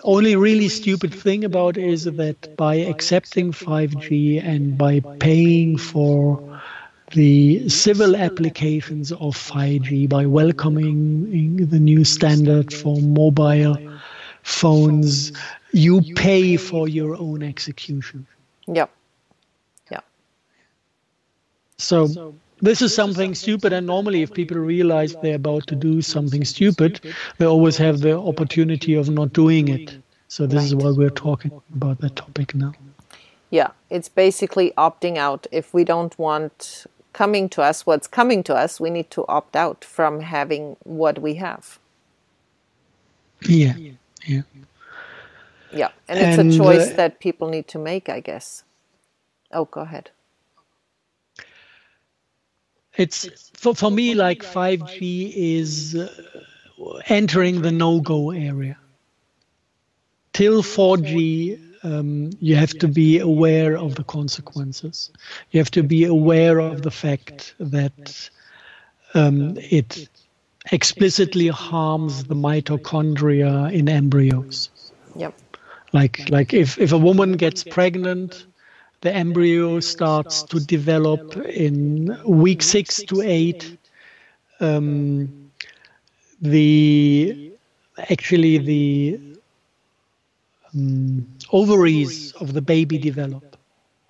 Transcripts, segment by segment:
only really stupid thing about it is that by accepting 5G and by paying for the civil applications of 5G, by welcoming the new standard for mobile phones, you pay for your own execution. Yep. Yeah. So this is something stupid, and normally if people realize they're about to do something stupid, they always have the opportunity of not doing it. So this is why we're talking about that topic now. Yeah, it's basically opting out. If we don't want coming to us what's coming to us, we need to opt out from having what we have. Yeah. Yeah, and it's a choice that people need to make, I guess. Oh, go ahead. It's for me, like 5G is entering the no-go area. Till 4G, you have to be aware of the consequences. You have to be aware of the fact that it explicitly harms the mitochondria in embryos. Yep. Like if a woman gets pregnant, the embryo starts to develop in week 6 to 8. The ovaries of the baby develop.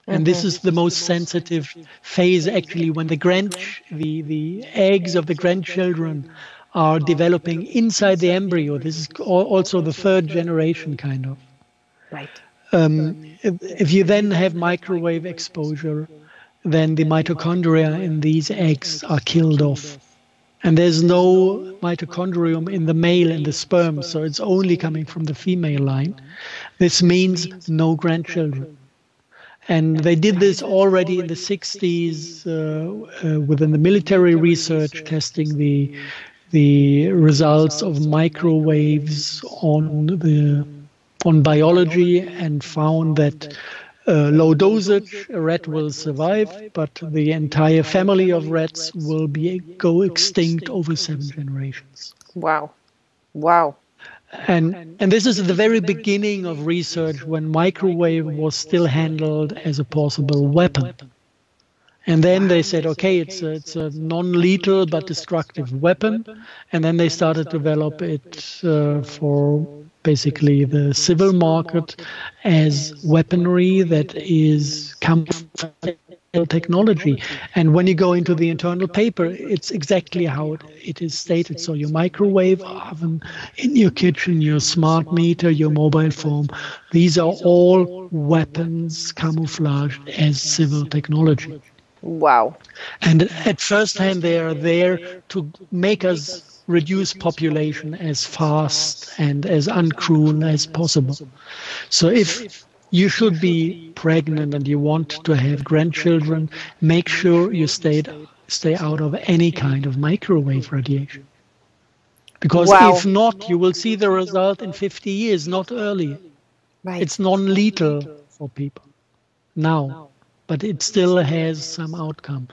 And this is the most sensitive phase, actually, when the eggs of the grandchildren are developing inside the embryo. This is also the third generation, kind of. Right. If you then have microwave exposure, then the mitochondria in these eggs are killed off. And there's no mitochondrium in the male in the sperm, so it's only coming from the female line. This means no grandchildren. And they did this already in the 60s within the military research, testing the results of microwaves on biology, and found that low dosage, a rat will survive, but the entire family of rats will go extinct over 7 generations. Wow. Wow. And this is the very beginning of research, when microwave was still handled as a possible weapon. And then they said, okay, it's a non-lethal but destructive weapon. And then they started to develop it for basically the civil market as weaponry that is camouflage technology. And when you go into the internal paper, it's exactly how it is stated. So your microwave oven in your kitchen, your smart meter, your mobile phone, these are all weapons camouflaged as civil technology. Wow. And at first hand, they are there to make us reduce population as fast and as uncruel as possible. So if you should be pregnant and you want to have grandchildren, make sure you stay out of any kind of microwave radiation. Because if not, you will see the result in 50 years, not earlier. Right. It's non-lethal for people now, but it still has some outcome.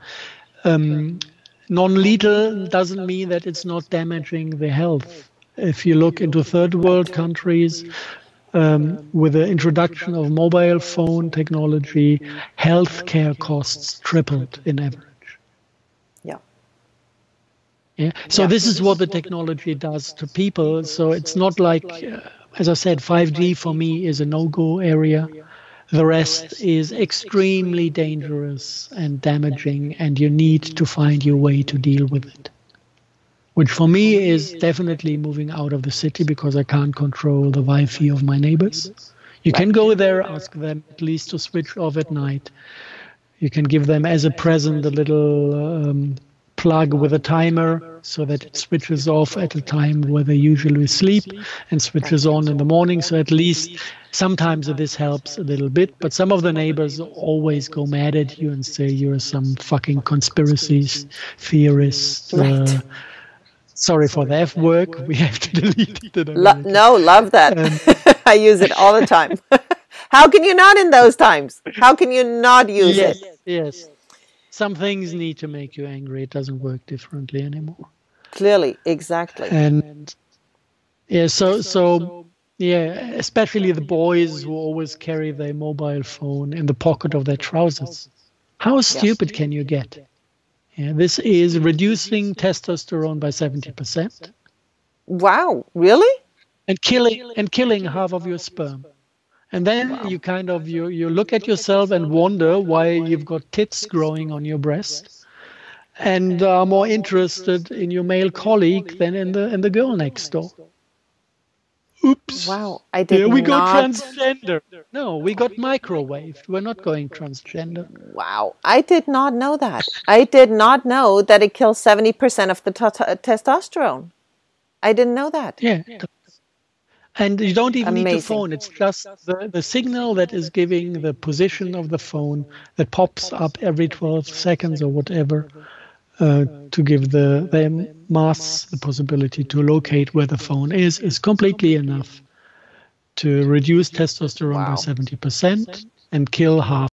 Non-lethal doesn't mean that it's not damaging the health. If you look into third world countries, with the introduction of mobile phone technology, healthcare costs tripled in average. Yeah. So this is what the technology does to people. So it's not like, as I said, 5G for me is a no-go area. The rest is extremely dangerous and damaging, and you need to find your way to deal with it. Which for me is definitely moving out of the city, because I can't control the Wi-Fi of my neighbors. You can go there, ask them at least to switch off at night. You can give them as a present a little plug with a timer, so that it switches off at a time where they usually sleep and switches on in the morning. So at least sometimes this helps a little bit. But some of the neighbors always go mad at you and say you're some fucking conspiracy theorist. Right. Sorry for the F word. We have to delete it. No, love that. I use it all the time. How can you not in those times? How can you not use it? Yes. Some things need to make you angry. It doesn't work differently anymore. Clearly, exactly. And yeah, so Yeah, especially the boys who always carry their mobile phone in the pocket of their trousers. How stupid can you get? Yeah, this is reducing testosterone by 70%. Wow, really? And killing half of your sperm. And then you kind of you look at yourself and wonder why you've got tits growing on your breast, and are more interested in your male colleague than in the girl next door. Oops. Wow, I did Yeah, we go not. transgender. No, we got microwaved. We're not going transgender. Wow, I did not know that. I did not know that it kills 70% of the testosterone. I didn't know that. Yeah. And you don't even need the Amazing. phone. It's just the signal that is giving the position of the phone that pops up every 12 seconds or whatever to give the masts the possibility to locate where the phone is completely enough to reduce testosterone by 70% and kill half